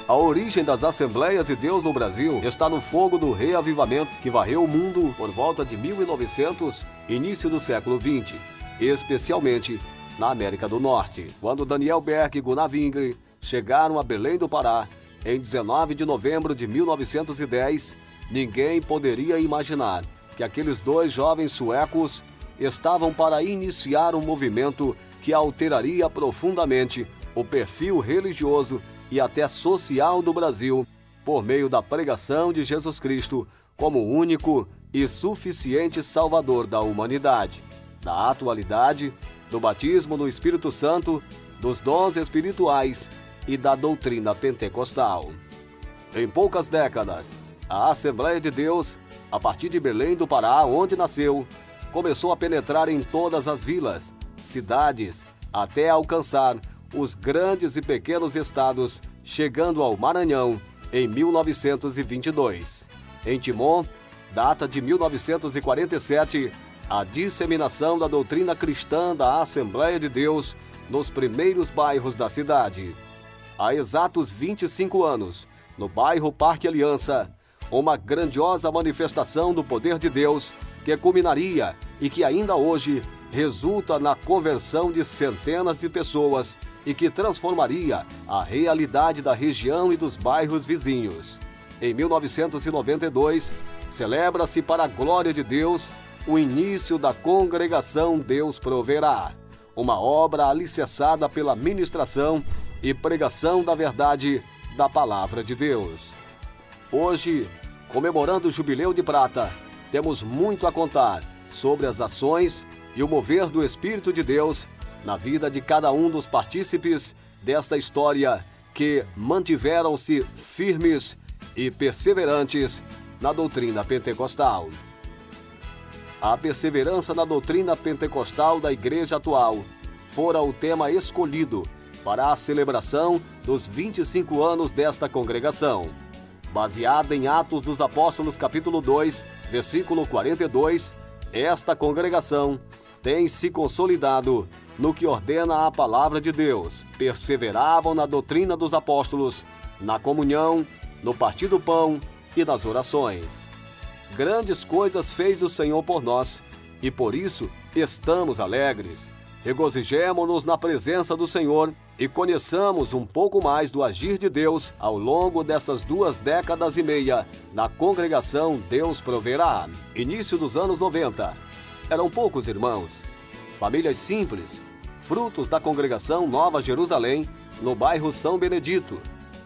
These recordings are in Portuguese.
A origem das Assembleias de Deus no Brasil está no fogo do reavivamento que varreu o mundo por volta de 1900, início do século XX, especialmente na América do Norte, quando Daniel Berg e Gunnar Wingre chegaram a Belém do Pará em 19 de novembro de 1910. Ninguém poderia imaginar que aqueles dois jovens suecos estavam para iniciar um movimento que alteraria profundamente o perfil religioso e até social do Brasil por meio da pregação de Jesus Cristo como único e suficiente Salvador da humanidade, da atualidade, do batismo no Espírito Santo, dos dons espirituais e da doutrina pentecostal. Em poucas décadas, a Assembleia de Deus, a partir de Belém do Pará, onde nasceu, começou a penetrar em todas as vilas, cidades, até alcançar os grandes e pequenos estados, chegando ao Maranhão em 1922. Em Timon, data de 1947, a disseminação da doutrina cristã da Assembleia de Deus nos primeiros bairros da cidade. Há exatos 25 anos, no bairro Parque Aliança, uma grandiosa manifestação do poder de Deus que culminaria e que ainda hoje resulta na conversão de centenas de pessoas e que transformaria a realidade da região e dos bairros vizinhos. Em 1992, celebra-se para a glória de Deus o início da Congregação Deus Proverá, uma obra alicerçada pela ministração e pregação da verdade da Palavra de Deus. Hoje, comemorando o Jubileu de Prata, temos muito a contar sobre as ações e o mover do Espírito de Deus na vida de cada um dos partícipes desta história que mantiveram-se firmes e perseverantes na doutrina pentecostal. A perseverança na doutrina pentecostal da Igreja atual fora o tema escolhido para a celebração dos 25 anos desta congregação. Baseada em Atos dos Apóstolos capítulo 2, versículo 42, esta congregação tem se consolidado no que ordena a palavra de Deus. Perseveravam na doutrina dos apóstolos, na comunhão, no partir do pão e nas orações. Grandes coisas fez o Senhor por nós, e por isso estamos alegres. Regozijemo-nos na presença do Senhor e conheçamos um pouco mais do agir de Deus ao longo dessas 2 décadas e meia na congregação Deus Proverá. Início dos anos 90. Eram poucos irmãos, famílias simples, frutos da congregação Nova Jerusalém, no bairro São Benedito.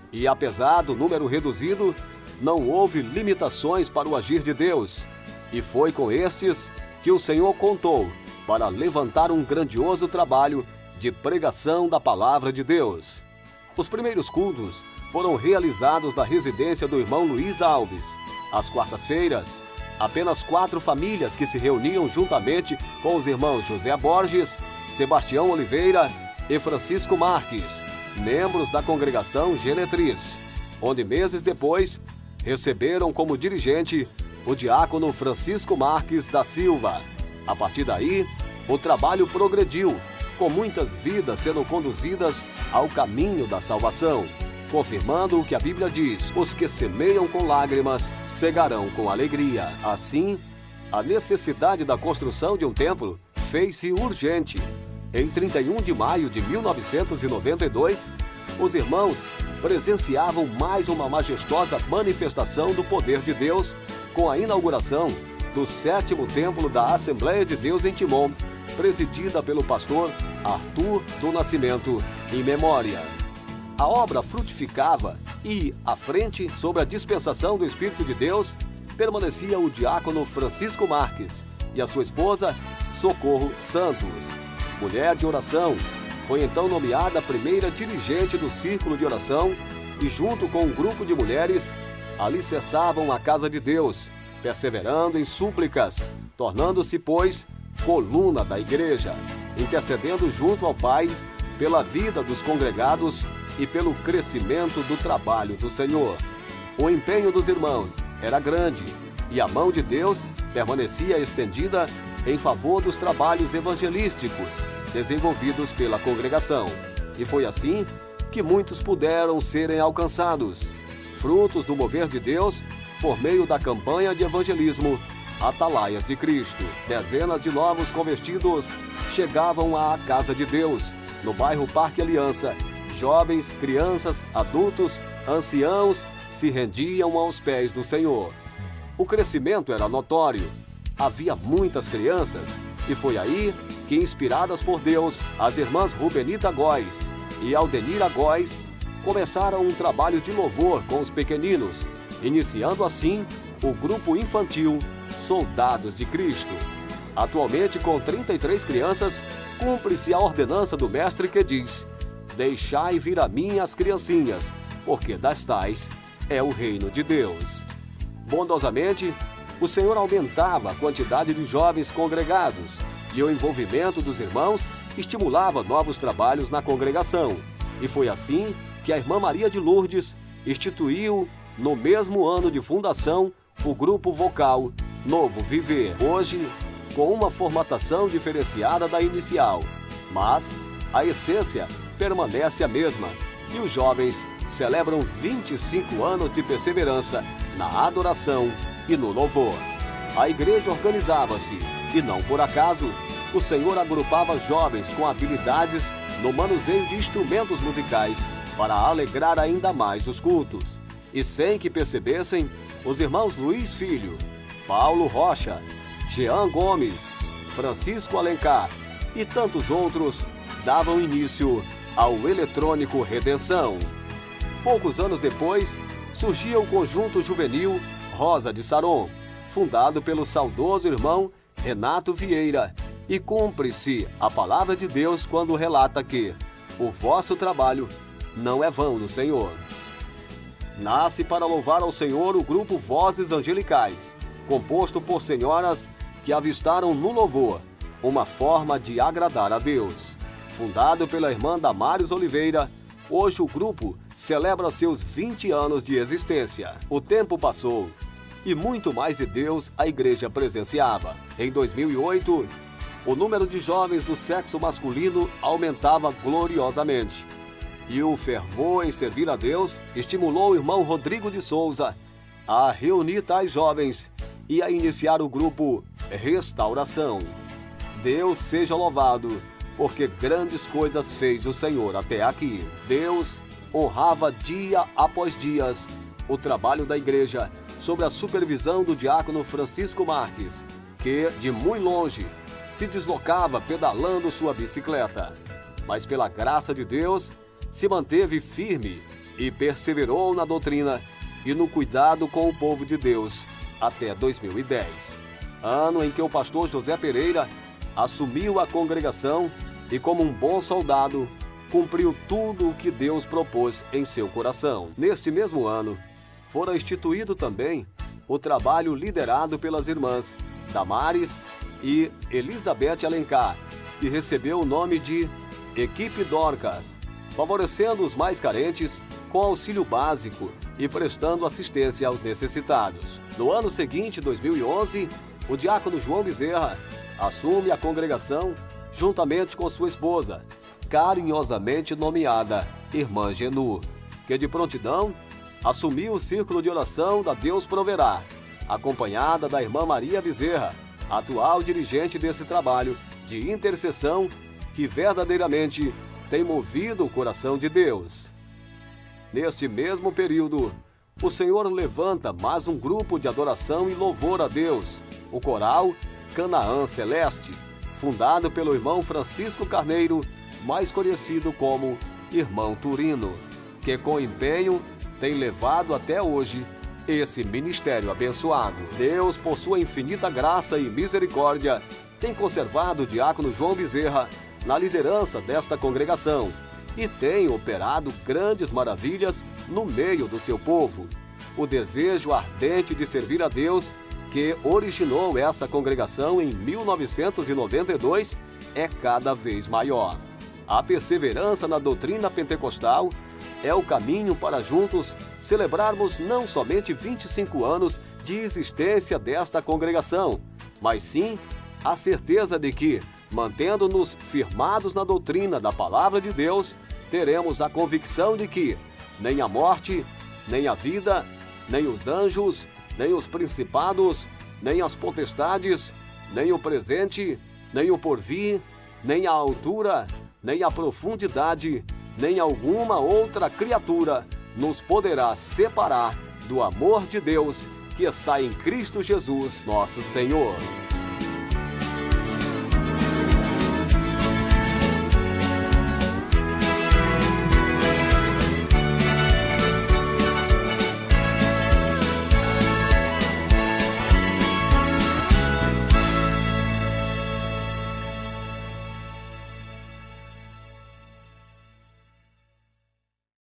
E apesar do número reduzido, não houve limitações para o agir de Deus. E foi com estes que o Senhor contou para levantar um grandioso trabalho de pregação da Palavra de Deus. Os primeiros cultos foram realizados na residência do irmão Luiz Alves. Às quartas-feiras, apenas 4 famílias que se reuniam juntamente com os irmãos José Borges, Sebastião Oliveira e Francisco Marques, membros da congregação Genetriz, onde meses depois receberam como dirigente o diácono Francisco Marques da Silva. A partir daí, o trabalho progrediu, com muitas vidas sendo conduzidas ao caminho da salvação, confirmando o que a Bíblia diz: os que semeiam com lágrimas cegarão com alegria. Assim, a necessidade da construção de um templo fez-se urgente. Em 31 de maio de 1992, os irmãos presenciavam mais uma majestosa manifestação do poder de Deus com a inauguração do 7º Templo da Assembleia de Deus em Timon, presidida pelo pastor Arthur do Nascimento, em memória. A obra frutificava e, à frente, sob a dispensação do Espírito de Deus, permanecia o diácono Francisco Marques e a sua esposa, Socorro Santos. Mulher de oração, foi então nomeada a primeira dirigente do Círculo de Oração e, junto com um grupo de mulheres, alicerçavam a Casa de Deus, perseverando em súplicas, tornando-se, pois, coluna da igreja, intercedendo junto ao Pai pela vida dos congregados e pelo crescimento do trabalho do Senhor. O empenho dos irmãos era grande e a mão de Deus permanecia estendida em favor dos trabalhos evangelísticos desenvolvidos pela congregação. E foi assim que muitos puderam serem alcançados, frutos do mover de Deus por meio da campanha de evangelismo Atalaias de Cristo. Dezenas de novos convertidos chegavam à Casa de Deus, no bairro Parque Aliança. Jovens, crianças, adultos, anciãos se rendiam aos pés do Senhor. O crescimento era notório. Havia muitas crianças e foi aí que, inspiradas por Deus, as irmãs Rubenita Góes e Aldenira Góes começaram um trabalho de louvor com os pequeninos, iniciando assim o grupo infantil Soldados de Cristo. Atualmente, com 33 crianças, cumpre-se a ordenança do mestre que diz: deixai vir a mim as criancinhas, porque das tais é o reino de Deus. Bondosamente, o Senhor aumentava a quantidade de jovens congregados e o envolvimento dos irmãos estimulava novos trabalhos na congregação. E foi assim que a irmã Maria de Lourdes instituiu, no mesmo ano de fundação, o grupo vocal Novo Viver, hoje com uma formatação diferenciada da inicial, mas a essência permanece a mesma e os jovens celebram 25 anos de perseverança na adoração e no louvor. A igreja organizava-se e, não por acaso, o Senhor agrupava jovens com habilidades no manuseio de instrumentos musicais para alegrar ainda mais os cultos. E sem que percebessem, os irmãos Luiz Filho, Paulo Rocha, Jean Gomes, Francisco Alencar e tantos outros davam início ao eletrônico Redenção. Poucos anos depois, surgia o conjunto juvenil Rosa de Saron, fundado pelo saudoso irmão Renato Vieira, e cumpre-se a palavra de Deus quando relata que o vosso trabalho não é vão no Senhor. Nasce para louvar ao Senhor o grupo Vozes Angelicais, composto por senhoras que avistaram no louvor uma forma de agradar a Deus. Fundado pela irmã Damares Oliveira, hoje o grupo celebra seus 20 anos de existência. O tempo passou e muito mais de Deus a igreja presenciava. Em 2008, o número de jovens do sexo masculino aumentava gloriosamente. E o fervor em servir a Deus estimulou o irmão Rodrigo de Souza a reunir tais jovens e a iniciar o grupo Restauração. Deus seja louvado, porque grandes coisas fez o Senhor até aqui. Deus honrava dia após dia o trabalho da igreja sob a supervisão do diácono Francisco Marques, que, de muito longe, se deslocava pedalando sua bicicleta. Mas pela graça de Deus, se manteve firme e perseverou na doutrina e no cuidado com o povo de Deus até 2010, ano em que o pastor José Pereira assumiu a congregação e, como um bom soldado, cumpriu tudo o que Deus propôs em seu coração. Neste mesmo ano, fora instituído também o trabalho liderado pelas irmãs Damares e Elizabeth Alencar, que recebeu o nome de Equipe Dorcas, favorecendo os mais carentes com auxílio básico e prestando assistência aos necessitados. No ano seguinte, 2011, o diácono João Bezerra assume a congregação juntamente com sua esposa, carinhosamente nomeada Irmã Genu, que de prontidão assumiu o círculo de oração da Deus Proverá, acompanhada da irmã Maria Bezerra, atual dirigente desse trabalho de intercessão que verdadeiramente tem movido o coração de Deus. Neste mesmo período, o Senhor levanta mais um grupo de adoração e louvor a Deus, o coral Canaã Celeste, fundado pelo irmão Francisco Carneiro, mais conhecido como Irmão Turino, que com empenho tem levado até hoje esse ministério abençoado. Deus, por sua infinita graça e misericórdia, tem conservado o diácono João Bezerra na liderança desta congregação e tem operado grandes maravilhas no meio do seu povo. O desejo ardente de servir a Deus que originou essa congregação em 1992 é cada vez maior. A perseverança na doutrina pentecostal é o caminho para juntos celebrarmos não somente 25 anos de existência desta congregação, mas sim a certeza de que, mantendo-nos firmados na doutrina da Palavra de Deus, teremos a convicção de que nem a morte, nem a vida, nem os anjos, nem os principados, nem as potestades, nem o presente, nem o porvir, nem a altura, nem a profundidade, nem alguma outra criatura nos poderá separar do amor de Deus que está em Cristo Jesus, nosso Senhor.